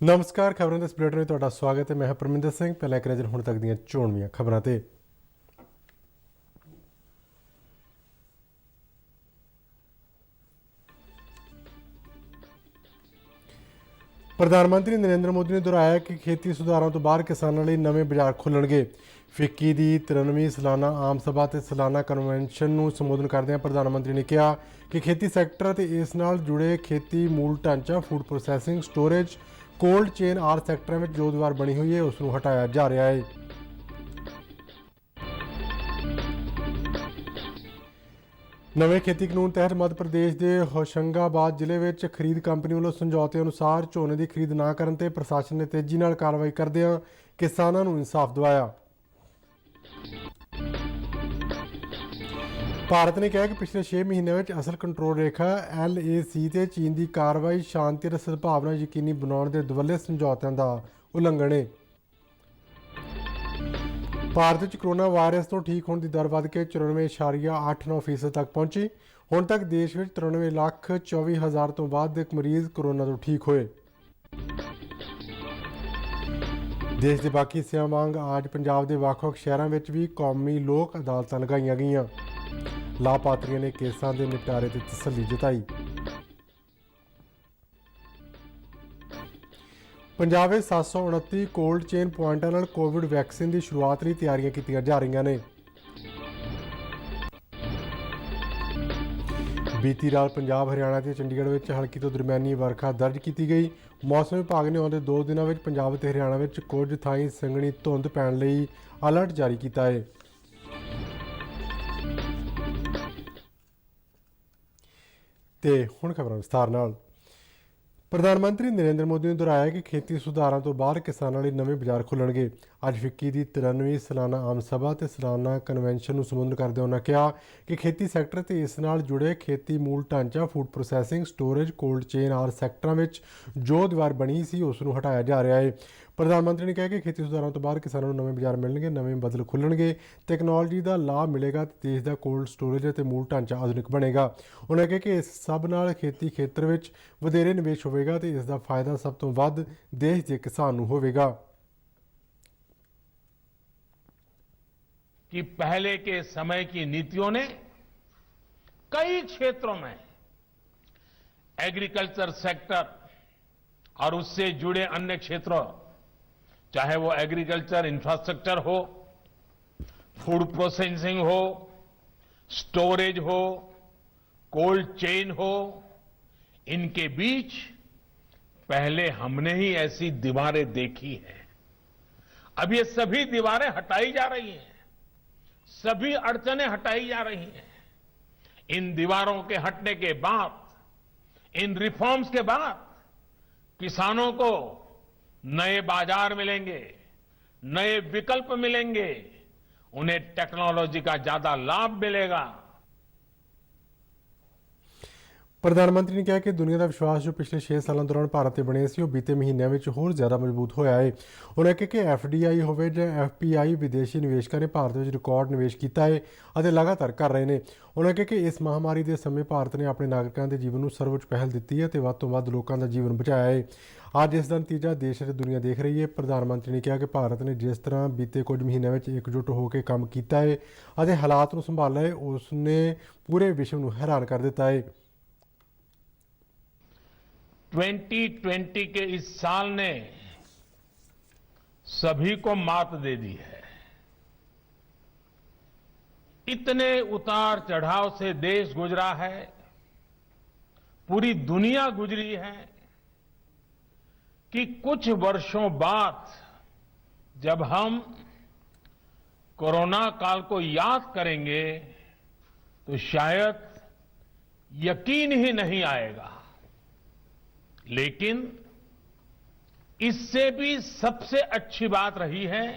नमस्कार, खबरों के इस बुलेटिन में तुहाडा स्वागत है। मैं परमिंदर सिंह। पहला एक नज़र हुण तक दीआं चोणवीआं खबरां ते। प्रधानमंत्री नरेंद्र मोदी ने दोहराया कि खेती सुधारों तो बाद किसानों लई नवे बाजार खुलणगे। फिक्की की 93ਵੀਂ सालाना आम सभा ते सालाना कन्वेंशन ਨੂੰ ਸੰਬੋਧਨ ਕਰਦਿਆਂ प्रधानमंत्री ने कहा कि खेती सैक्टर ते इस नाल जुड़े खेती मूल ढांचा food processing storage cold chain आर सैक्टरों में जो दीवार बनी हुई है उसनूं हटाया जा रहा है। नवे खेती कानून तहत मध्य प्रदेश के होशंगाबाद जिले में खरीद कंपनी वालों समझौते अनुसार झोने की खरीद ना करने ते प्रशासन ने तेजी नाल कार्रवाई करदिआं किसानों नूं इंसाफ दिवाया। भारत ने कहा कि पिछले 6 महीनों में असल कंट्रोल रेखा LAC ते चीन की कार्रवाई शांति और सद्भावना यकीनी बनाने के दुवल्ले समझौतों का उल्लंघन है। भारत में कोरोना वायरस तो ठीक होने की दर बढ़ के 94.89% तक पहुंची। हुण तक देश में 93,24,000 तो वध मरीज कोरोना तो ठीक होए। देश के बाकी हिस्सों वांग आज पंजाब के ਵੱਖ-ਵੱਖ शहरों में भी कौमी लोक अदालतां लगाईआं गईआं। लाभार्थियों ने केसां के निपटारे की तसल्ली जताई। पंजाब में 729 कोल्ड चेन पॉइंटां नाल कोविड वैक्सीन की शुरुआत लई तैयारियां कीतियां जा रही ने। बीती रात पंजाब हरियाणा ते चंडीगढ़ में हल्की तो दरमियानी वर्खा दर्ज की गई। मौसम विभाग ने आउंदे 2 दिनों में पंजाब ते हरियाणा में कुछ थाईं संघनी धुंध पैण लई अलर्ट जारी किया है। ते हुण खबरां विस्तार नाल। प्रधानमंत्री नरेंद्र मोदी ने दोहराया कि खेती सुधारों तो बाद किसानों लई नवे बाजार खुलणगे। अज फिक्की की 93ਵੀਂ सालाना आम सभा ते सालाना कन्वेंशन ਨੂੰ ਸੰਬੋਧਨ करदे उन्होंने कहा कि खेती सैक्टर ते इस नाल जुड़े खेती मूल ढांचा food processing storage cold chain आर सैक्टरों में जो दीवार बनी सी उसनूं हटाया जा रहा है। प्रधानमंत्री ने कहा कि खेती सुधारों तो बाद किसानों को नवे बाजार मिलणगे, नवे बदल खुलणगे, तैक्नोलॉजी का लाभ मिलेगा तो देश का कोल्ड स्टोरेज और मूल ढांचा आधुनिक बनेगा। उन्होंने कहा कि इस सब नाल खेती खेत्र में वधेरे निवेश होवेगा तो इसका फायदा सब तो वध देश के किसान नूं होवेगा। कि पहले के समय की नीतियों ने कई क्षेत्रों में एग्रीकल्चर सेक्टर और उससे जुड़े अन्य क्षेत्रों, चाहे वो एग्रीकल्चर इंफ्रास्ट्रक्चर हो, फूड प्रोसेसिंग हो, स्टोरेज हो, कोल्ड चेन हो, इनके बीच पहले हमने ही ऐसी दीवारें देखी हैं। अब ये सभी दीवारें हटाई जा रही हैं, सभी अड़चनें हटाई जा रही हैं। इन दीवारों के हटने के बाद, इन रिफॉर्म्स के बाद किसानों को नए बाजार मिलेंगे, नए विकल्प मिलेंगे, उन्हें टेक्नोलॉजी का ज्यादा लाभ मिलेगा। प्रधानमंत्री ने कहा कि दुनिया का विश्वास जो पिछले 6 सालों दौरान भारत से बने सी बीते महीनों में होर ज़्यादा मजबूत होया है। उन्होंने कहा कि FDI होवे या FPI विदेशी निवेशकों ने भारत में रिकॉर्ड निवेश किया है और लगातार कर रहे हैं। उन्होंने कहा कि इस महामारी के समय भारत ने अपने नागरिकों के जीवन में सर्वोच्च पहल दी है तो वध तो वध लोगों का जीवन बचाया है। आज इसका नतीजा देश और दुनिया देख रही है। प्रधानमंत्री ने कहा कि भारत ने जिस तरह बीते कुछ महीनों में एकजुट होकर काम किया है और हालात को संभाला है उसने पूरे विश्व को हैरान कर दिता है। 2020 के इस साल ने सभी को मात दे दी है। इतने उतार चढ़ाव से देश गुजरा है, पूरी दुनिया गुजरी है कि कुछ वर्षों बाद जब हम कोरोना काल को याद करेंगे तो शायद यकीन ही नहीं आएगा। लेकिन इससे भी सबसे अच्छी बात रही है,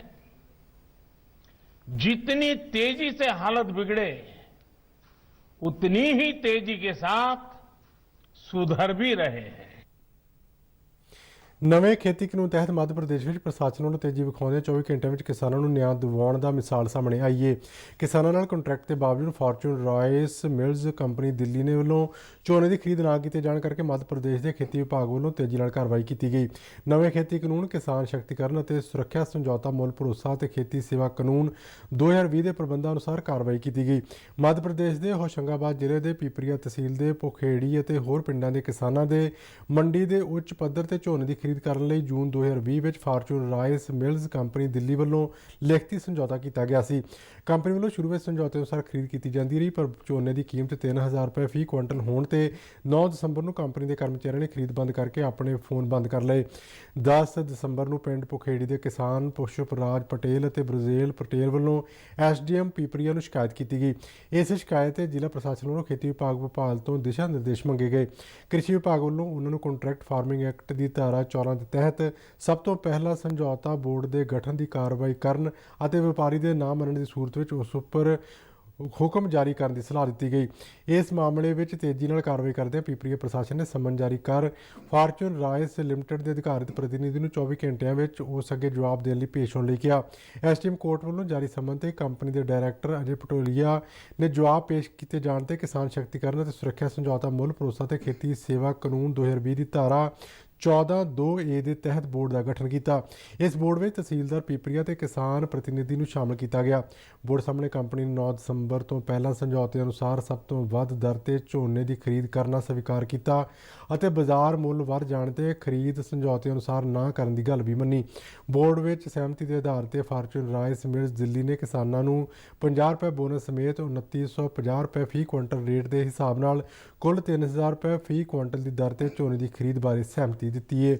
जितनी तेजी से हालत बिगड़े उतनी ही तेजी के साथ सुधर भी रहे हैं। ਨਵੇਂ ਖੇਤੀ ਕਾਨੂੰਨ ਤਹਿਤ ਮੱਧ ਪ੍ਰਦੇਸ਼ ਵਿੱਚ ਪ੍ਰਸ਼ਾਸਨ ਵੱਲੋਂ ਤੇਜ਼ੀ ਵਿਖਾਉਂਦੇ 24 ਘੰਟਿਆਂ ਵਿੱਚ ਕਿਸਾਨਾਂ ਨੂੰ ਨਿਆਂ ਦਿਵਾਉਣ ਦਾ ਮਿਸਾਲ ਸਾਹਮਣੇ ਆਈ ਹੈ। ਕਿਸਾਨਾਂ ਨਾਲ ਕੰਟਰੈਕਟ ਦੇ ਬਾਵਜੂਦ fortune rice mills company Delhi ਨੇ ਵੱਲੋਂ ਝੋਨੇ ਦੀ ਖਰੀਦ ਨਾ ਕੀਤੇ ਜਾਣ ਕਰਕੇ ਮੱਧ ਪ੍ਰਦੇਸ਼ ਦੇ ਖੇਤੀ ਵਿਭਾਗ ਵੱਲੋਂ ਤੇਜ਼ੀ ਨਾਲ ਕਾਰਵਾਈ ਕੀਤੀ ਗਈ। ਨਵੇਂ ਖੇਤੀ ਕਾਨੂੰਨ ਕਿਸਾਨ ਸ਼ਕਤੀਕਰਨ ਅਤੇ ਸੁਰੱਖਿਆ ਸਮਝੌਤਾ ਮੁੱਲ ਭਰੋਸਾ ਅਤੇ ਖੇਤੀ ਸੇਵਾ ਕਾਨੂੰਨ 2020 ਦੇ ਪ੍ਰਬੰਧਾਂ ਅਨੁਸਾਰ ਕਾਰਵਾਈ ਕੀਤੀ ਗਈ। ਮੱਧ ਪ੍ਰਦੇਸ਼ ਦੇ ਹੋਸ਼ੰਗਾਬਾਦ ਜ਼ਿਲ੍ਹੇ ਦੇ ਪੀਪਰੀਆ ਤਹਿਸੀਲ ਦੇ ਪੋਖੇੜੀ ਅਤੇ ਹੋਰ ਪਿੰਡਾਂ ਦੇ ਕਿਸਾਨਾਂ ਦੇ ਮੰਡੀ ਦੇ ਉੱਚ ਪੱਧਰ ਤੇ ਝੋਨੇ ਦੀ ਖਰੀਦ ਕਰਨ ਲਈ ਜੂਨ 2020 ਵਿੱਚ fortune rice mills company Delhi ਵੱਲੋਂ ਲਿਖਤੀ ਸਮਝੌਤਾ ਕੀਤਾ ਗਿਆ ਸੀ। ਕੰਪਨੀ ਵੱਲੋਂ ਸ਼ੁਰੂ ਵਿੱਚ ਸਮਝੌਤੇ ਅਨੁਸਾਰ ਖਰੀਦ ਕੀਤੀ ਜਾਂਦੀ ਰਹੀ, ਪਰ ਝੋਨੇ ਦੀ ਕੀਮਤ 3000 ਰੁਪਏ ਫੀ ਕੁਇੰਟਲ ਹੋਣ ਤੇ 9 ਦਸੰਬਰ ਨੂੰ ਕੰਪਨੀ ਦੇ ਕਰਮਚਾਰੀਆਂ ਨੇ ਖਰੀਦ ਬੰਦ ਕਰਕੇ ਆਪਣੇ ਫੋਨ ਬੰਦ ਕਰ ਲਏ। 10 ਦਸੰਬਰ ਨੂੰ ਪਿੰਡ ਪੁਖੇੜੀ ਦੇ ਕਿਸਾਨ ਪੁਸ਼ਪ ਰਾਜ ਪਟੇਲ ਅਤੇ ਬ੍ਰਜ਼ੇਲ ਪਟੇਲ ਵੱਲੋਂ ਐਸਡੀਐਮ ਪੀਪਰੀਆ ਨੂੰ ਸ਼ਿਕਾਇਤ ਕੀਤੀ ਗਈ। ਇਸ ਸ਼ਿਕਾਇਤ ਤੇ ਜ਼ਿਲ੍ਹਾ ਪ੍ਰਸ਼ਾਸਨ ਵੱਲੋਂ ਖੇਤੀ ਵਿਭਾਗ ਭੋਪਾਲ ਤੋਂ ਦਿਸ਼ਾ ਨਿਰਦੇਸ਼ ਮੰਗੇ ਗਏ। ਕ੍ਰਿਸ਼ੀ ਵਿਭਾਗ ਵੱਲੋਂ ਉਹਨਾਂ ਨੂੰ ਕੰਟਰੈਕਟ ਫਾਰਮਿੰਗ ਐਕਟ ਦੀ ਧਾਰਾ 14 ਦੇ ਤਹਿਤ ਸਭ ਤੋਂ ਪਹਿਲਾਂ ਸਮਝੌਤਾ ਬੋਰਡ ਦੇ ਗਠਨ ਦੀ ਕਾਰਵਾਈ ਕਰਨ ਅਤੇ ਵਪਾਰੀ ਦੇ ਨਾ ਮੰਨਣ ਦੀ ਸੂਰਤ ਵਿੱਚ ਉਸ ਉੱਪਰ ਹੁਕਮ ਜਾਰੀ ਕਰਨ ਦੀ ਸਲਾਹ ਦਿੱਤੀ ਗਈ। ਇਸ ਮਾਮਲੇ ਵਿੱਚ ਤੇਜ਼ੀ ਨਾਲ ਕਾਰਵਾਈ ਕਰਦਿਆਂ ਪੀਪਰੀਆ ਪ੍ਰਸ਼ਾਸਨ ਨੇ ਸੰਮਨ ਜਾਰੀ ਕਰ ਫਾਰਚੂਨ ਰਾਈਸ ਲਿਮਟਿਡ ਦੇ ਅਧਿਕਾਰਤ ਪ੍ਰਤੀਨਿਧੀ ਨੂੰ 24 ਘੰਟਿਆਂ ਵਿੱਚ ਉਸ ਅੱਗੇ ਜਵਾਬ ਦੇਣ ਲਈ ਪੇਸ਼ ਹੋਣ ਲਈ ਕਿਹਾ। ਐਸਟੀਐਮ ਕੋਰਟ ਵੱਲੋਂ ਜਾਰੀ ਸੰਮਨ ਤੇ ਕੰਪਨੀ ਦੇ ਡਾਇਰੈਕਟਰ ਅਜੇ ਪਟੋਲੀਆ ਨੇ ਜਵਾਬ ਪੇਸ਼ ਕੀਤੇ ਜਾਣ ਤੇ ਕਿਸਾਨ ਸ਼ਕਤੀਕਰਨ ਅਤੇ ਸੁਰੱਖਿਆ ਸਮਝੌਤਾ ਮੁੱਲ ਭਰੋਸਾ ਤੇ ਖੇਤੀ ਸੇਵਾ ਕਾਨੂੰਨ 2020 ਦੀ ਧਾਰਾ 14(2)(a) ਦੇ ਤਹਿਤ ਬੋਰਡ ਦਾ ਗਠਨ ਕੀਤਾ। ਇਸ ਬੋਰਡ ਵਿੱਚ ਤਹਿਸੀਲਦਾਰ ਪੀਪਰੀਆ ਤੇ ਕਿਸਾਨ ਪ੍ਰਤੀਨਿਧੀ ਨੂੰ ਸ਼ਾਮਲ ਕੀਤਾ ਗਿਆ। ਬੋਰਡ ਸਾਹਮਣੇ ਕੰਪਨੀ ਨੇ 9 ਦਸੰਬਰ ਤੋਂ ਪਹਿਲਾਂ ਸਮਝੌਤੇ ਅਨੁਸਾਰ ਸਭ ਤੋਂ ਵੱਧ ਦਰ ਤੇ ਝੋਨੇ ਦੀ ਖਰੀਦ ਕਰਨਾ ਸਵੀਕਾਰ ਕੀਤਾ ਅਤੇ ਬਾਜ਼ਾਰ ਮੁੱਲ ਵੱਧ ਜਾਣ ਤੇ ਖਰੀਦ ਸਮਝੌਤੇ ਅਨੁਸਾਰ ਨਾ ਕਰਨ ਦੀ ਗੱਲ ਵੀ ਮੰਨੀ। ਬੋਰਡ ਵਿੱਚ ਸਹਿਮਤੀ ਦੇ ਆਧਾਰ ਤੇ ਫਾਰਚੂਨ ਰਾਈਸ ਮਿਲਜ਼ ਦਿੱਲੀ ਨੇ ਕਿਸਾਨਾਂ ਨੂੰ 50 ਰੁਪਏ ਬੋਨਸ ਸਮੇਤ 2950 ਰੁਪਏ ਫੀ ਕੁਇੰਟਲ ਰੇਟ ਦੇ ਹਿਸਾਬ ਨਾਲ ਕੁੱਲ 3000 ਰੁਪਏ ਫੀ ਕੁਇੰਟਲ ਦੀ ਦਰ ਤੇ ਝੋਨੇ ਦੀ ਖਰੀਦ ਬਾਰੇ ਸਹਿਮਤੀ ਦਿੱਤੀ ਹੈ।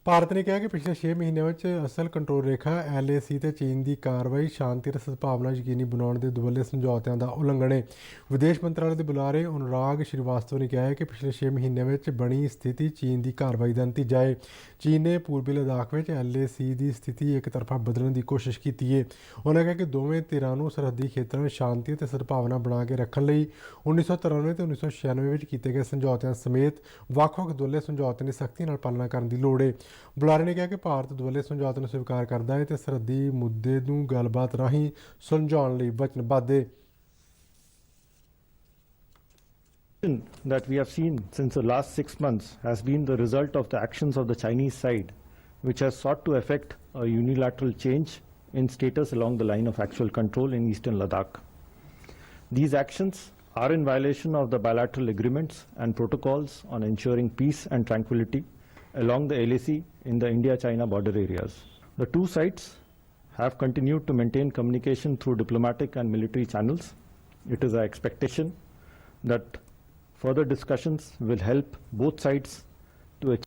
ਭਾਰਤ ਨੇ ਕਿਹਾ ਕਿ ਪਿਛਲੇ 6 ਮਹੀਨਿਆਂ ਵਿੱਚ ਅਸਲ ਕੰਟਰੋਲ ਰੇਖਾ LAC ਤੇ ਚੀਨ ਦੀ ਕਾਰਵਾਈ ਸ਼ਾਂਤੀ ਅਤੇ ਸਦਭਾਵਨਾ ਯਕੀਨੀ ਬਣਾਉਣ ਦੇ ਦੁਵੱਲੇ ਸਮਝੌਤਿਆਂ ਦਾ ਉਲੰਘਣ ਹੈ। ਵਿਦੇਸ਼ ਮੰਤਰਾਲੇ ਦੇ ਬੁਲਾਰੇ ਅਨੁਰਾਗ ਸ਼੍ਰੀਵਾਸਤਵ ਨੇ ਕਿਹਾ ਹੈ ਕਿ ਪਿਛਲੇ 6 ਮਹੀਨਿਆਂ ਵਿੱਚ ਬਣੀ ਸਥਿਤੀ ਚੀਨ ਦੀ ਕਾਰਵਾਈ ਦਾ ਨਤੀਜਾ ਹੈ। ਚੀਨ ਨੇ ਪੂਰਬੀ ਲਦਾਖ ਵਿੱਚ LAC ਦੀ ਸਥਿਤੀ ਇੱਕ ਤਰਫਾ ਬਦਲਣ ਦੀ ਕੋਸ਼ਿਸ਼ ਕੀਤੀ ਹੈ। ਉਹਨਾਂ ਕਿਹਾ ਕਿ ਦੋਵੇਂ ਧਿਰਾਂ ਨੂੰ ਸਰਹੱਦੀ ਖੇਤਰਾਂ ਵਿੱਚ ਸ਼ਾਂਤੀ ਅਤੇ ਸਦਭਾਵਨਾ ਬਣਾ ਕੇ ਰੱਖਣ ਲਈ 1993 ਤੇ 1996 ਵਿੱਚ ਕੀਤੇ ਗਏ ਸਮਝੌਤਿਆਂ ਸਮੇਤ ਵੱਖ-ਵੱਖ ਦੁਵੱਲੇ ਸਮਝੌਤਿਆਂ ਦੀ ਸਖਤੀ ਨਾਲ ਪਾਲਣਾ ਕਰਨ ਦੀ ਲੋੜ ਹੈ। ਬੁਲਾਰੇ ਨੇ ਕਿਹਾ ਕਿ ਭਾਰਤ ਦੁਵੱਲੇ ਸਮਝੌਤੇ ਨੂੰ ਸਵੀਕਾਰ ਕਰਦਾ ਹੈ ਤੇ ਸਰਹੱਦੀ ਮੁੱਦੇ ਨੂੰ ਗੱਲਬਾਤ ਰਾਹੀਂ ਸੁਲਝਾਉਣ ਲਈ ਵਚਨਬੱਧ ਹੈ। That we have seen since the last 6 months has been the result of the actions of the Chinese side, which has sought to effect a unilateral change in status along the line of actual control in eastern Ladakh. These actions are in violation of the bilateral agreements and protocols on ensuring peace and tranquility along the LAC in the India-China border areas. The two sides have continued to maintain communication through diplomatic and military channels. It is our expectation that further discussions will help both sides to achieve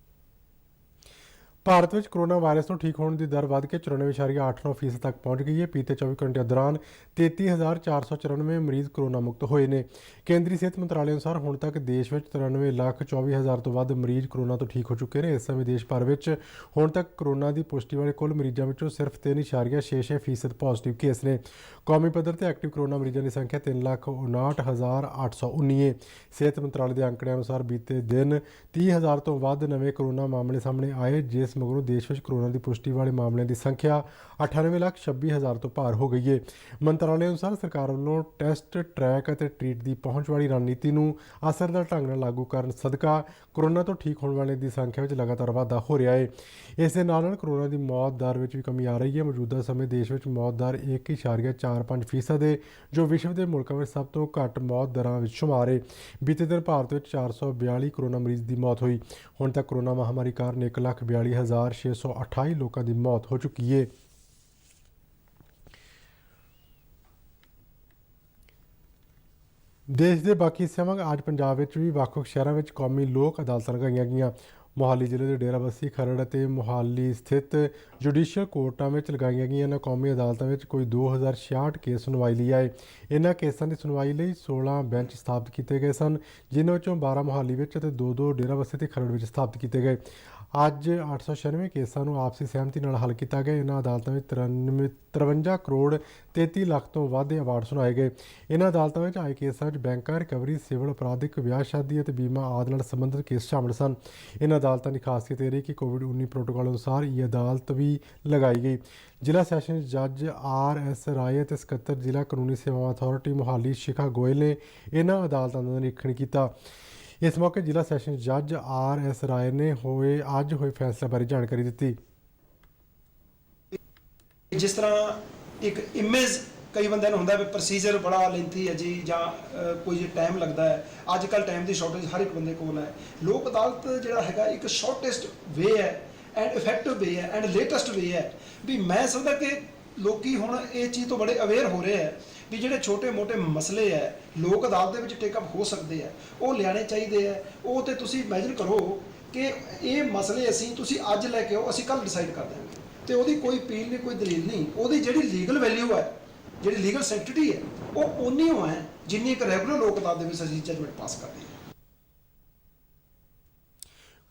Bharat ਵਿੱਚ corona virus ਤੋਂ ਠੀਕ ਹੋਣ ਦੀ ਦਰ ਵੱਧ ਕੇ 94.89% ਤੱਕ ਪਹੁੰਚ ਗਈ ਹੈ। ਬੀਤੇ 24 ਘੰਟਿਆਂ ਦੌਰਾਨ 33,494 ਮਰੀਜ਼ ਕੋਰੋਨਾ ਮੁਕਤ ਹੋਏ ਨੇ। ਕੇਂਦਰੀ ਸਿਹਤ ਮੰਤਰਾਲੇ ਅਨੁਸਾਰ ਹੁਣ ਤੱਕ ਦੇਸ਼ ਵਿੱਚ 93,24,000 ਤੋਂ ਵੱਧ ਮਰੀਜ਼ ਕੋਰੋਨਾ ਤੋਂ ਠੀਕ ਹੋ ਚੁੱਕੇ ਨੇ। ਇਸ ਸਮੇਂ ਦੇਸ਼ ਭਰ ਵਿੱਚ ਹੁਣ ਤੱਕ ਕੋਰੋਨਾ ਦੀ ਪੁਸ਼ਟੀ ਵਾਲੇ ਕੁੱਲ ਮਰੀਜ਼ਾਂ ਵਿੱਚੋਂ ਸਿਰਫ 3.66% ਪੋਜ਼ੀਟਿਵ ਕੇਸ ਨੇ। ਕੌਮੀ ਪੱਧਰ ਤੇ ਐਕਟਿਵ ਕੋਰੋਨਾ ਮਰੀਜ਼ਾਂ ਦੀ ਸੰਖਿਆ 3,59,819 ਹੈ। ਸਿਹਤ ਮੰਤਰਾਲੇ ਦੇ ਅੰਕੜਿਆਂ ਅਨੁਸਾਰ ਬੀਤੇ ਦਿਨ 30,000 ਤੋਂ ਵੱਧ ਨਵੇਂ ਕੋਰੋਨਾ ਮਾਮਲੇ ਸਾਹਮਣੇ ਆਏ, ਜਿਸ ਮਗਰੋਂ ਦੇਸ਼ ਵਿੱਚ ਕੋਰੋਨਾ ਦੀ ਪੁਸ਼ਟੀ ਵਾਲੇ ਮਾਮਲਿਆਂ ਦੀ ਸੰਖਿਆ 98,26,000 ਤੋਂ ਪਾਰ ਹੋ ਗਈ ਹੈ। ਮੰਤਰਾਲੇ ਅਨੁਸਾਰ ਸਰਕਾਰ ਵੱਲੋਂ ਟੈਸਟ, ਟਰੈਕ ਅਤੇ ਟ੍ਰੀਟ ਦੀ ਪਹੁੰਚ ਵਾਲੀ ਰਣਨੀਤੀ ਨੂੰ ਅਸਰਦਾਰ ਢੰਗ ਨਾਲ ਲਾਗੂ ਕਰਨ ਸਦਕਾ ਕੋਰੋਨਾ ਤੋਂ ਠੀਕ ਹੋਣ ਵਾਲਿਆਂ ਦੀ ਸੰਖਿਆ ਵਿੱਚ ਲਗਾਤਾਰ ਵਾਧਾ ਹੋ ਰਿਹਾ ਹੈ। ਇਸ ਦੇ ਨਾਲ ਕੋਰੋਨਾ ਦੀ ਮੌਤ ਦਰ ਵਿੱਚ ਵੀ ਕਮੀ ਆ ਰਹੀ ਹੈ। ਮੌਜੂਦਾ ਸਮੇਂ ਦੇਸ਼ ਵਿੱਚ ਮੌਤ ਦਰ 1.45% ਹੈ, ਜੋ ਵਿਸ਼ਵ ਦੇ ਮੁਲਕਾਂ ਵਿੱਚ ਸਭ ਤੋਂ ਘੱਟ ਮੌਤ ਦਰਾਂ ਵਿੱਚ ਸ਼ੁਮਾਰ ਹੈ। ਬੀਤੇ ਦਿਨ ਭਾਰਤ ਵਿੱਚ 442 ਕੋਰੋਨਾ ਮਰੀਜ਼ ਦੀ ਮੌਤ ਹੋਈ। ਹੁਣ ਤੱਕ ਕੋਰੋਨਾ ਮਹਾਮਾਰੀ ਕਾਰਨ 1,42,628 ਲੋਕਾਂ ਦੀ ਮੌਤ ਹੋ ਚੁੱਕੀ ਹੈ। ਦੇਸ਼ ਦੇ ਬਾਕੀ ਹਿੱਸਿਆਂ ਵਾਂਗ ਅੱਜ ਪੰਜਾਬ ਵਿੱਚ ਵੀ ਵੱਖ-ਵੱਖ ਸ਼ਹਿਰਾਂ ਵਿੱਚ ਕੌਮੀ ਲੋਕ ਅਦਾਲਤਾਂ ਲਗਾਈਆਂ ਗਈਆਂ। ਮੋਹਾਲੀ ਜ਼ਿਲ੍ਹੇ ਦੇ ਡੇਰਾਬੱਸੀ, ਖਰੜ ਅਤੇ ਮੋਹਾਲੀ ਸਥਿਤ ਜੁਡੀਸ਼ੀਅਲ ਕੋਰਟਾਂ ਵਿੱਚ ਲਗਾਈਆਂ ਗਈਆਂ ਇਹਨਾਂ ਕੌਮੀ ਅਦਾਲਤਾਂ ਵਿੱਚ ਕੋਈ 2066 ਕੇਸ ਸੁਣਵਾਈ ਲਈ ਆਏ। ਇਹਨਾਂ ਕੇਸਾਂ ਦੀ ਸੁਣਵਾਈ ਲਈ 16 ਬੈਂਚ ਸਥਾਪਿਤ ਕੀਤੇ ਗਏ ਸਨ, ਜਿਨ੍ਹਾਂ ਵਿੱਚੋਂ 12 ਮੋਹਾਲੀ ਵਿੱਚ ਅਤੇ 2 ਡੇਰਾਬੱਸੀ ਤੇ ਖਰੜ ਵਿੱਚ ਸਥਾਪਿਤ ਕੀਤੇ ਗਏ। ਅੱਜ 896 ਕੇਸਾਂ ਨੂੰ ਆਪਸੀ ਸਹਿਮਤੀ ਨਾਲ ਹੱਲ ਕੀਤਾ ਗਿਆ। ਇਹਨਾਂ ਅਦਾਲਤਾਂ ਵਿੱਚ 53 ਕਰੋੜ 33 ਲੱਖ ਤੋਂ ਵੱਧ ਦੇ ਅਵਾਰਡ ਸੁਣਾਏ ਗਏ। ਇਹਨਾਂ ਅਦਾਲਤਾਂ ਵਿੱਚ ਆਏ ਕੇਸਾਂ ਵਿੱਚ ਬੈਂਕਾਂ, ਰਿਕਵਰੀ, ਸਿਵਲ, ਅਪਰਾਧਿਕ, ਵਿਆਹ ਸ਼ਾਦੀ ਅਤੇ ਬੀਮਾ ਆਦਿ ਨਾਲ ਸੰਬੰਧਿਤ ਕੇਸ ਸ਼ਾਮਲ ਸਨ। ਇਹਨਾਂ ਅਦਾਲਤਾਂ ਦੀ ਖਾਸੀਅਤ ਇਹ ਰਹੀ ਕਿ ਕੋਵਿਡ-19 ਪ੍ਰੋਟੋਕਾਲ ਅਨੁਸਾਰ ਇਹ ਅਦਾਲਤ ਵੀ ਲਗਾਈ ਗਈ। ਜ਼ਿਲ੍ਹਾ ਸੈਸ਼ਨਜ਼ ਜੱਜ ਆਰ.ਐਸ. ਰਾਏ ਅਤੇ ਸਕੱਤਰ ਜ਼ਿਲ੍ਹਾ ਕਾਨੂੰਨੀ ਸੇਵਾਵਾਂ ਅਥਾਰਟੀ ਮੁਹਾਲੀ ਸ਼ਿਖਾ ਗੋਇਲ ਨੇ ਇਹਨਾਂ ਅਦਾਲਤਾਂ ਦਾ ਨਿਰੀਖਣ ਕੀਤਾ। ਇਸ ਮੌਕੇ ਜ਼ਿਲ੍ਹਾ ਸੈਸ਼ਨ ਜੱਜ ਆਰ.ਐਸ. ਰਾਏ ਨੇ ਅੱਜ ਹੋਏ ਫੈਸਲੇ ਬਾਰੇ ਜਾਣਕਾਰੀ ਦਿੱਤੀ। ਜਿਸ ਤਰ੍ਹਾਂ ਇੱਕ ਇਮੇਜ ਕਈ ਬੰਦਿਆਂ ਨੂੰ ਹੁੰਦਾ ਵੀ ਪ੍ਰੋਸੀਜਰ ਬੜਾ ਲੈਂਥੀ ਹੈ ਜੀ ਜਾਂ ਕੋਈ ਟਾਈਮ ਲੱਗਦਾ ਹੈ। ਅੱਜ ਕੱਲ੍ਹ ਟਾਈਮ ਦੀ ਸ਼ਾਰਟੇਜ ਹਰ ਇੱਕ ਬੰਦੇ ਕੋਲ ਹੈ। ਲੋਕ ਅਦਾਲਤ ਜਿਹੜਾ ਹੈਗਾ ਇੱਕ ਸ਼ਾਰਟੇਸਟ ਵੇ ਹੈ ਐਂਡ ਇਫੈਕਟਿਵ ਵੇ ਹੈ ਐਂਡ ਲੇਟੈਸਟ ਵੇ ਹੈ। ਵੀ ਮੈਂ ਸਮਝਦਾ ਕਿ ਲੋਕੀ ਹੁਣ ਇਹ ਚੀਜ਼ ਤੋਂ ਬੜੇ ਅਵੇਅਰ ਹੋ ਰਹੇ ਹੈ ਵੀ ਜਿਹੜੇ ਛੋਟੇ-ਮੋਟੇ ਮਸਲੇ ਹੈ ਲੋਕ ਅਦਾਲਤ ਦੇ ਵਿੱਚ ਟੇਕ ਅਪ ਹੋ ਸਕਦੇ ਹੈ, ਉਹ ਲਿਆਣੇ ਚਾਹੀਦੇ ਹੈ। ਉਹ ਤੇ ਤੁਸੀਂ ਇਮੇਜਿਨ ਕਰੋ ਕਿ ਇਹ ਮਸਲੇ ਤੁਸੀਂ ਅੱਜ ਲੈ ਕੇ ਆਓ, ਅਸੀਂ ਕੱਲ੍ਹ ਡਿਸਾਈਡ ਕਰ ਦਿਆਂਗੇ ਤੇ ਉਹਦੀ ਕੋਈ ਅਪੀਲ ਨਹੀਂ, ਕੋਈ ਦਲੀਲ ਨਹੀਂ। ਉਹਦੀ ਜਿਹੜੀ ਲੀਗਲ ਵੈਲਿਊ ਹੈ, ਜਿਹੜੀ ਲੀਗਲ ਸੈਂਕਟਿਟੀ ਹੈ, ਉਹ ਉਨੀ ਹੋ ਹੈ ਜਿੰਨੀ ਇੱਕ ਰੈਗੂਲਰ ਲੋਕ ਅਦਾਲਤ ਦੇ ਵਿੱਚ ਅਸੀਂ ਜਜਮੈਂਟ ਪਾਸ ਕਰਦੇ ਹਾਂ।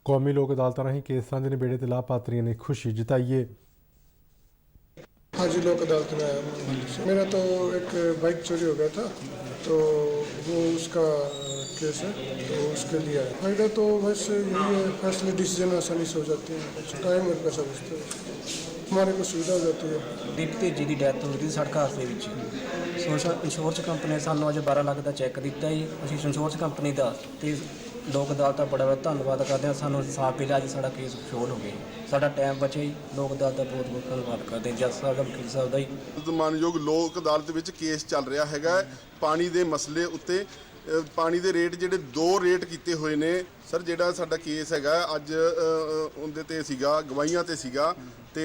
ਕੌਮੀ ਲੋਕ ਅਦਾਲਤਾਂ ਰਾਹੀਂ ਕੇਸਾਂ ਦੇ ਨਿਬੇੜੇ ਤੇ ਲਾਭਪਾਤਰੀਆਂ ਨੇ ਖੁਸ਼ੀ ਜਤਾਈ ਹੈ। हाँ जी, लोक अदालत में आया हूँ। मेरा तो एक बाइक चोरी हो गया था तो वो उसका केस है तो उसके लिए आया। फायदा तो बस यही है, फैसले डिसीजन आसानी से हो जाते हैं, टाइम और पैसा बचता है, हमारे को सुविधा हो जाती है। ਦੀਪ ਤੇਜੀ ਦੀ ਡੈਥ ਹੋ ਗਈ ਸੜਕ ਹਾਦਸੇ ਵਿੱਚ। ਇੰਸ਼ੋਰੈਂਸ ਕੰਪਨੀ ਨੇ ਸਾਨੂੰ ਅੱਜ 12 ਲੱਖ ਦਾ ਚੈੱਕ ਦਿੱਤਾ ਜੀ। ਅਸੀਂ ਇੰਸ਼ੋਰੈਂਸ ਕੰਪਨੀ ਦਾ ਤੇ ਲੋਕ ਅਦਾਲਤ ਦਾ ਬੜਾ ਧੰਨਵਾਦ ਕਰਦੇ ਹਾਂ। ਸਾਨੂੰ ਇਨਸਾਫ ਮਿਲਿਆ, ਅੱਜ ਸਾਡਾ ਕੇਸ ਸ਼ੋਲ ਹੋ ਗਿਆ, ਸਾਡਾ ਟਾਈਮ ਬਚਿਆ ਜੀ। ਲੋਕ ਅਦਾਲਤ ਦਾ ਬਹੁਤ ਬਹੁਤ ਧੰਨਵਾਦ ਕਰਦੇ ਹਾਂ, ਜੱਜ ਸਾਹਿਬ ਦਾ, ਵਕੀਲ ਸਾਹਿਬ ਦਾ ਜੀ। ਮਾਨਯੋਗ ਲੋਕ ਅਦਾਲਤ ਵਿੱਚ ਕੇਸ ਚੱਲ ਰਿਹਾ ਹੈਗਾ ਪਾਣੀ ਦੇ ਮਸਲੇ ਉੱਤੇ। ਪਾਣੀ ਦੇ ਰੇਟ ਜਿਹੜੇ 2 ਰੇਟ ਕੀਤੇ ਹੋਏ ਨੇ ਸਰ। ਜਿਹੜਾ ਸਾਡਾ ਕੇਸ ਹੈਗਾ ਅੱਜ ਉਹਦੇ ਤੇ ਸੀਗਾ, ਗਵਾਹੀਆਂ ਤੇ ਸੀਗਾ ਤੇ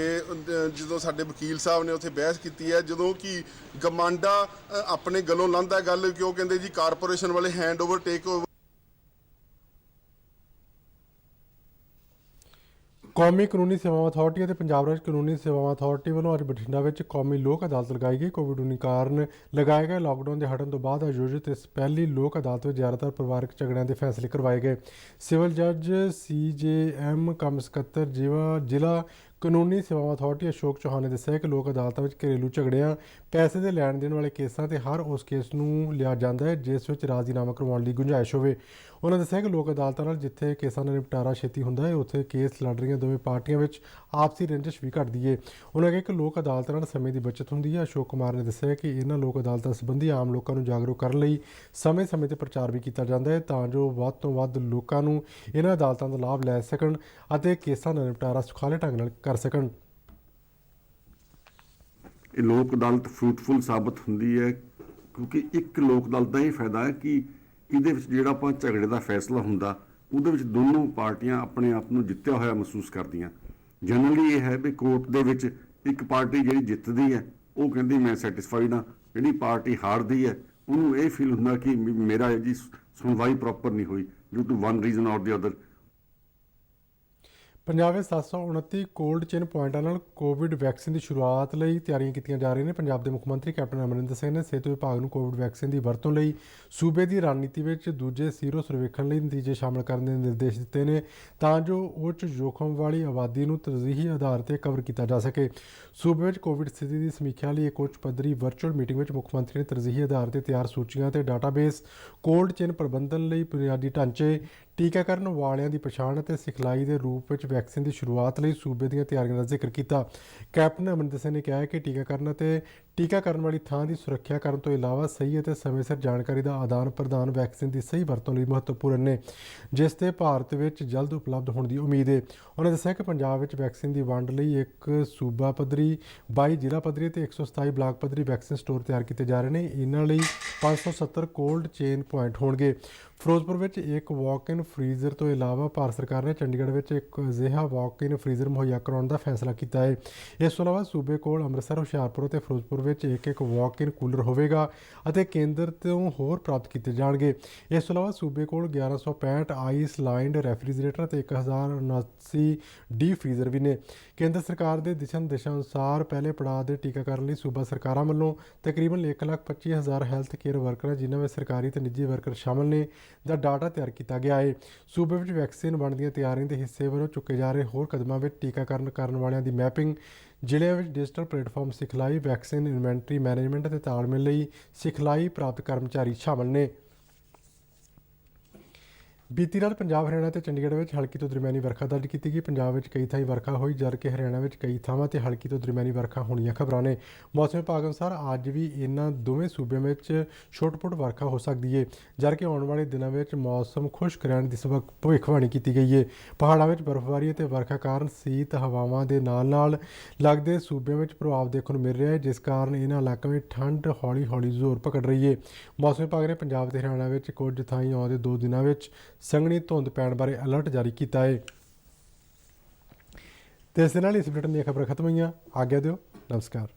ਜਦੋਂ ਸਾਡੇ ਵਕੀਲ ਸਾਹਿਬ ਨੇ ਉੱਥੇ ਬਹਿਸ ਕੀਤੀ ਹੈ, ਜਦੋਂ ਕਿ ਗਮਾਂਡਾ ਆਪਣੇ ਗਲੋਂ ਲਾਂਦਾ ਗੱਲ, ਕਿਉਂ ਕਹਿੰਦੇ ਜੀ ਕਾਰਪੋਰੇਸ਼ਨ ਵਾਲੇ ਹੈਂਡ ਓਵਰ ਟੇਕ ਓਵਰ। ਕੌਮੀ ਕਾਨੂੰਨੀ ਸੇਵਾਵਾਂ ਅਥਾਰਟੀ ਅਤੇ ਪੰਜਾਬ ਰਾਜ ਕਾਨੂੰਨੀ ਸੇਵਾਵਾਂ ਅਥਾਰਟੀ ਵੱਲੋਂ ਅੱਜ ਬਠਿੰਡਾ ਵਿੱਚ ਕੌਮੀ ਲੋਕ ਅਦਾਲਤ ਲਗਾਈ ਗਈ। ਕੋਵਿਡ-19 ਕਾਰਨ ਲਗਾਏ ਗਏ ਲਾਕਡਾਊਨ ਦੇ ਹਟਣ ਤੋਂ ਬਾਅਦ ਆਯੋਜਿਤ ਇਸ ਪਹਿਲੀ ਲੋਕ ਅਦਾਲਤ ਵਿੱਚ ਜ਼ਿਆਦਾਤਰ ਪਰਿਵਾਰਕ ਝਗੜਿਆਂ ਦੇ ਫੈਸਲੇ ਕਰਵਾਏ ਗਏ। ਸਿਵਲ ਜੱਜ CJM ਕੰਮ ਸਕੱਤਰ ਜ਼ਿਲ੍ਹਾ ਕਾਨੂੰਨੀ ਸੇਵਾਵਾਂ ਅਥਾਰਟੀ ਅਸ਼ੋਕ ਚੌਹਾਨ ਨੇ ਦੱਸਿਆ ਕਿ ਲੋਕ ਅਦਾਲਤਾਂ ਵਿੱਚ ਘਰੇਲੂ ਝਗੜਿਆਂ, ਪੈਸੇ ਦੇ ਲੈਣ ਦੇਣ ਵਾਲੇ ਕੇਸਾਂ ਤੇ ਹਰ ਉਸ ਕੇਸ ਨੂੰ ਲਿਆ ਜਾਂਦਾ ਹੈ ਜਿਸ ਵਿੱਚ ਰਾਜ਼ੀਨਾਮਾ ਕਰਵਾਉਣ ਦੀ ਗੁੰਜਾਇਸ਼ ਹੋਵੇ। ਉਹਨਾਂ ਦੱਸਿਆ ਕਿ ਲੋਕ ਅਦਾਲਤਾਂ ਨਾਲ ਜਿੱਥੇ ਕੇਸਾਂ ਦਾ ਨਿਪਟਾਰਾ ਛੇਤੀ ਹੁੰਦਾ ਹੈ, ਉੱਥੇ ਕੇਸ ਲੜ ਰਹੀਆਂ ਦੋਵੇਂ ਪਾਰਟੀਆਂ ਵਿੱਚ ਆਪਸੀ ਰੰਜਿਸ਼ ਵੀ ਘਟਦੀ ਹੈ। ਉਹਨਾਂ ਕਿਹਾ ਕਿ ਲੋਕ ਅਦਾਲਤਾਂ ਨਾਲ ਸਮੇਂ ਦੀ ਬਚਤ ਹੁੰਦੀ ਹੈ। ਅਸ਼ੋਕ ਕੁਮਾਰ ਨੇ ਦੱਸਿਆ ਕਿ ਇਹਨਾਂ ਲੋਕ ਅਦਾਲਤਾਂ ਸੰਬੰਧੀ ਆਮ ਲੋਕਾਂ ਨੂੰ ਜਾਗਰੂਕ ਕਰਨ ਲਈ ਸਮੇਂ-ਸਮੇਂ 'ਤੇ ਪ੍ਰਚਾਰ ਵੀ ਕੀਤਾ ਜਾਂਦਾ ਹੈ ਤਾਂ ਜੋ ਵੱਧ ਤੋਂ ਵੱਧ ਲੋਕਾਂ ਨੂੰ ਇਹਨਾਂ ਅਦਾਲਤਾਂ ਦਾ ਲਾਭ ਲੈ ਸਕਣ ਅਤੇ ਕੇਸਾਂ ਦਾ ਨਿਪਟਾਰਾ ਸੁਖਾਲੇ ਢੰਗ ਨਾਲ ਕਰ ਸਕਣ। ਇਹ ਲੋਕ ਅਦਾਲਤ ਫਰੂਟਫੁਲ ਸਾਬਤ ਹੁੰਦੀ ਹੈ ਕਿਉਂਕਿ ਇੱਕ ਲੋਕ ਅਦਾਲਤ ਦਾ ਇਹ ਫਾਇਦਾ ਹੈ ਕਿ ਇਹਦੇ ਵਿੱਚ ਜਿਹੜਾ ਆਪਾਂ ਝਗੜੇ ਦਾ ਫੈਸਲਾ ਹੁੰਦਾ ਉਹਦੇ ਵਿੱਚ ਦੋਨੋਂ ਪਾਰਟੀਆਂ ਆਪਣੇ ਆਪ ਨੂੰ ਜਿੱਤਿਆ ਹੋਇਆ ਮਹਿਸੂਸ ਕਰਦੀਆਂ। ਜਨਰਲੀ ਇਹ ਹੈ ਵੀ ਕੋਰਟ ਦੇ ਵਿੱਚ ਇੱਕ ਪਾਰਟੀ ਜਿਹੜੀ ਜਿੱਤਦੀ ਹੈ ਉਹ ਕਹਿੰਦੀ ਮੈਂ ਸੈਟੀਸਫਾਈਡ ਹਾਂ, ਜਿਹੜੀ ਪਾਰਟੀ ਹਾਰਦੀ ਹੈ ਉਹਨੂੰ ਇਹ ਫੀਲ ਹੁੰਦਾ ਕਿ ਮੇਰਾ ਜੀ ਸੁਣਵਾਈ ਪ੍ਰੋਪਰ ਨਹੀਂ ਹੋਈ ਡਿਊ ਟੂ ਵਨ ਰੀਜ਼ਨ ਔਰ ਦੀ ਅਦਰ। ਪੰਜਾਬ ਵਿੱਚ 729 ਕੋਲਡ ਚੇਨ ਪੁਆਇੰਟਾਂ ਨਾਲ ਕੋਵਿਡ ਵੈਕਸੀਨ ਦੀ ਸ਼ੁਰੂਆਤ ਲਈ ਤਿਆਰੀਆਂ ਕੀਤੀਆਂ ਜਾ ਰਹੀਆਂ ਨੇ। ਪੰਜਾਬ ਦੇ ਮੁੱਖ ਮੰਤਰੀ ਕੈਪਟਨ ਅਮਰਿੰਦਰ ਸਿੰਘ ਨੇ ਸਿਹਤ ਵਿਭਾਗ ਨੂੰ ਕੋਵਿਡ ਵੈਕਸੀਨ ਦੀ ਵਰਤੋਂ ਲਈ ਸੂਬੇ ਦੀ ਰਣਨੀਤੀ ਵਿੱਚ ਦੂਜੇ ਸੀਰੋ ਸਰਵੇਖਣ ਲਈ ਨਤੀਜੇ ਸ਼ਾਮਲ ਕਰਨ ਦੇ ਨਿਰਦੇਸ਼ ਦਿੱਤੇ ਨੇ ਤਾਂ ਜੋ ਉੱਚ ਜੋਖਮ ਵਾਲੀ ਆਬਾਦੀ ਨੂੰ ਤਰਜੀਹੀ ਆਧਾਰ 'ਤੇ ਕਵਰ ਕੀਤਾ ਜਾ ਸਕੇ। ਸੂਬੇ ਵਿੱਚ ਕੋਵਿਡ ਸਥਿਤੀ ਦੀ ਸਮੀਖਿਆ ਲਈ ਇੱਕ ਉੱਚ ਪੱਧਰੀ ਵਰਚੁਅਲ ਮੀਟਿੰਗ ਵਿੱਚ ਮੁੱਖ ਮੰਤਰੀ ਨੇ ਤਰਜੀਹੀ ਆਧਾਰ 'ਤੇ ਤਿਆਰ ਸੂਚੀਆਂ ਅਤੇ ਡਾਟਾਬੇਸ, ਕੋਲਡ ਚੇਨ ਪ੍ਰਬੰਧਨ ਲਈ ਬੁਨਿਆਦੀ ਢਾਂਚੇ, ਟੀਕਾਕਰਨ ਵਾਲਿਆਂ ਦੀ ਪਛਾਣ ਅਤੇ ਸਿਖਲਾਈ ਦੇ ਰੂਪ ਵਿੱਚ ਵੈਕਸੀਨ ਦੀ ਸ਼ੁਰੂਆਤ ਲਈ ਸੂਬੇ ਦੀਆਂ ਤਿਆਰੀਆਂ ਦਾ ਜ਼ਿਕਰ ਕੀਤਾ। ਕੈਪਟਨ ਅਮਰਿੰਦਰ ਸਿੰਘ ਨੇ ਕਿਹਾ ਕਿ ਟੀਕਾਕਰਨ ਅਤੇ ਟੀਕਾਕਰਨ ਵਾਲੀ ਥਾਂ ਦੀ ਸੁਰੱਖਿਆ ਕਰਨ ਤੋਂ ਇਲਾਵਾ ਸਹੀ ਅਤੇ ਸਮੇਂ ਸਿਰ ਜਾਣਕਾਰੀ ਦਾ ਆਦਾਨ ਪ੍ਰਦਾਨ ਵੈਕਸੀਨ ਦੀ ਸਹੀ ਵਰਤੋਂ ਲਈ ਮਹੱਤਵਪੂਰਨ ਨੇ ਜਿਸ ਤੇ ਭਾਰਤ ਵਿੱਚ ਜਲਦ ਉਪਲਬਧ ਹੋਣ ਦੀ ਉਮੀਦ ਹੈ। ਉਹਨਾਂ ਦੱਸਿਆ ਕਿ ਪੰਜਾਬ ਵਿੱਚ ਵੈਕਸੀਨ ਦੀ ਵੰਡ ਲਈ ਇੱਕ ਸੂਬਾ ਪੱਧਰੀ, 22 ਜ਼ਿਲ੍ਹਾ ਪੱਧਰੀ ਅਤੇ 127 ਬਲਾਕ ਪੱਧਰੀ ਵੈਕਸੀਨ ਸਟੋਰ ਤਿਆਰ ਕੀਤੇ ਜਾ ਰਹੇ ਨੇ। ਇਹਨਾਂ ਲਈ 570 ਕੋਲਡ ਚੇਨ ਪੁਆਇੰਟ ਹੋਣਗੇ। ਫਿਰੋਜ਼ਪੁਰ ਵਿੱਚ ਇੱਕ ਵਾਕ-ਇਨ ਫਰੀਜ਼ਰ ਤੋਂ ਇਲਾਵਾ ਭਾਰਤ ਸਰਕਾਰ ਨੇ ਚੰਡੀਗੜ੍ਹ ਵਿੱਚ ਇੱਕ ਅਜਿਹਾ ਵਾਕ-ਇਨ ਫਰੀਜ਼ਰ ਮੁਹੱਈਆ ਕਰਾਉਣ ਦਾ ਫੈਸਲਾ ਕੀਤਾ ਹੈ। ਇਸ ਤੋਂ ਇਲਾਵਾ ਸੂਬੇ ਕੋਲ ਅੰਮ੍ਰਿਤਸਰ, ਹੁਸ਼ਿਆਰਪੁਰ ਅਤੇ ਫਿਰੋਜ਼ਪੁਰ ਵਿੱਚ ਇੱਕ ਵਾਕ-ਇਨ ਕੂਲਰ ਹੋਵੇਗਾ ਅਤੇ ਕੇਂਦਰ ਤੋਂ ਹੋਰ ਪ੍ਰਾਪਤ ਕੀਤੇ ਜਾਣਗੇ। ਇਸ ਤੋਂ ਇਲਾਵਾ ਸੂਬੇ ਕੋਲ 1165 ਆਈਸ ਲਾਈਨਡ ਰੈਫਰੀਜਰੇਟਰ ਅਤੇ 1079 ਡੀ ਫਰੀਜ਼ਰ ਵੀ ਨੇ। ਕੇਂਦਰ ਸਰਕਾਰ ਦੇ ਦਿਸ਼ਾ ਨਿਰਦੇਸ਼ਾਂ ਅਨੁਸਾਰ ਪਹਿਲੇ ਪੜਾਅ ਦੇ ਟੀਕਾਕਰਨ ਲਈ ਸੂਬਾ ਸਰਕਾਰਾਂ ਵੱਲੋਂ ਤਕਰੀਬਨ 1,25,000 ਹੈਲਥ ਕੇਅਰ ਵਰਕਰ ਜਿਨ੍ਹਾਂ ਵਿੱਚ ਸਰਕਾਰੀ ਅਤੇ ਨਿੱਜੀ ਵਰਕਰ ਸ਼ਾਮਲ ਨੇ ਦਾ ਡਾਟਾ ਤਿਆਰ ਕੀਤਾ ਗਿਆ ਹੈ। ਸੂਬੇ ਵਿੱਚ ਵੈਕਸੀਨ ਵੰਡ ਦੀਆਂ ਤਿਆਰੀਆਂ ਦੇ ਹਿੱਸੇ ਵਜੋਂ ਚੁੱਕੇ ਜਾ ਰਹੇ ਹੋਰ ਕਦਮਾਂ ਵਿੱਚ ਟੀਕਾਕਰਨ ਕਰਨ ਵਾਲਿਆਂ ਦੀ ਮੈਪਿੰਗ, ਜ਼ਿਲ੍ਹਿਆਂ ਵਿੱਚ ਡਿਜੀਟਲ ਪਲੇਟਫਾਰਮ ਸਿਖਲਾਈ, ਵੈਕਸੀਨ ਇਨਵੈਂਟਰੀ ਮੈਨੇਜਮੈਂਟ ਅਤੇ ਤਾਲਮੇਲ ਲਈ ਸਿਖਲਾਈ ਪ੍ਰਾਪਤ ਕਰਮਚਾਰੀ ਸ਼ਾਮਲ ਨੇ। ਬੀਤੀ ਰਾਤ ਪੰਜਾਬ, ਹਰਿਆਣਾ ਤੇ ਚੰਡੀਗੜ੍ਹ ਵਿੱਚ ਹਲਕੀ ਤੋਂ ਦਰਮਿਆਨੀ ਵਰਖਾ ਦਰਜ ਕੀਤੀ ਗਈ। ਪੰਜਾਬ ਵਿੱਚ ਕਈ ਥਾਈਂ ਵਰਖਾ ਹੋਈ, ਜਦਕਿ ਹਰਿਆਣਾ ਵਿੱਚ ਕਈ ਥਾਵਾਂ ਤੇ ਹਲਕੀ ਤੋਂ ਦਰਮਿਆਨੀ ਵਰਖਾ ਹੋਣ ਦੀਆਂ ਖਬਰਾਂ ਨੇ। ਮੌਸਮ ਵਿਭਾਗ ਅਨੁਸਾਰ ਅੱਜ ਵੀ ਇਹਨਾਂ ਦੋਵੇਂ ਸੂਬਿਆਂ ਵਿੱਚ ਛੋਟ-ਪੁੱਟ ਵਰਖਾ ਹੋ ਸਕਦੀ ਹੈ, ਜਦਕਿ ਆਉਣ ਵਾਲੇ ਦਿਨਾਂ ਵਿੱਚ ਮੌਸਮ ਖੁਸ਼ਕ ਰਹਿਣ ਦੀ ਭਵਿੱਖਬਾਣੀ ਕੀਤੀ ਗਈ ਹੈ। ਪਹਾੜਾਂ ਵਿੱਚ ਬਰਫ਼ਬਾਰੀ ਅਤੇ ਵਰਖਾ ਕਾਰਨ ਸੀਤ ਹਵਾਵਾਂ ਦੇ ਨਾਲ-ਨਾਲ ਲੱਗਦੇ ਸੂਬਿਆਂ ਵਿੱਚ ਪ੍ਰਭਾਵ ਦੇਖਣ ਨੂੰ ਮਿਲ ਰਿਹਾ ਹੈ, ਜਿਸ ਕਾਰਨ ਇਹਨਾਂ ਇਲਾਕਿਆਂ ਵਿੱਚ ਠੰਡ ਹੌਲੀ-ਹੌਲੀ ਜ਼ੋਰ ਪਕੜ ਰਹੀ ਹੈ। ਮੌਸਮ ਵਿਭਾਗ ਨੇ ਪੰਜਾਬ ਤੇ ਹਰਿਆਣਾ ਵਿੱਚ ਕੁਝ ਥਾਈਂ ਆਉਂਦੇ 2 ਦਿਨਾਂ ਵਿੱਚ ਸੰਘਣੀ ਧੁੰਦ ਪੈਣ ਬਾਰੇ ਅਲਰਟ ਜਾਰੀ ਕੀਤਾ ਹੈ। ਤੇ ਇਸ ਦੇ ਨਾਲ ਇਸ ਬੁਲੇਟਿਨ ਦੀਆਂ ਖਬਰਾਂ ਖਤਮ ਹੋਈਆਂ। ਆਗਿਆ ਦਿਓ। ਨਮਸਕਾਰ।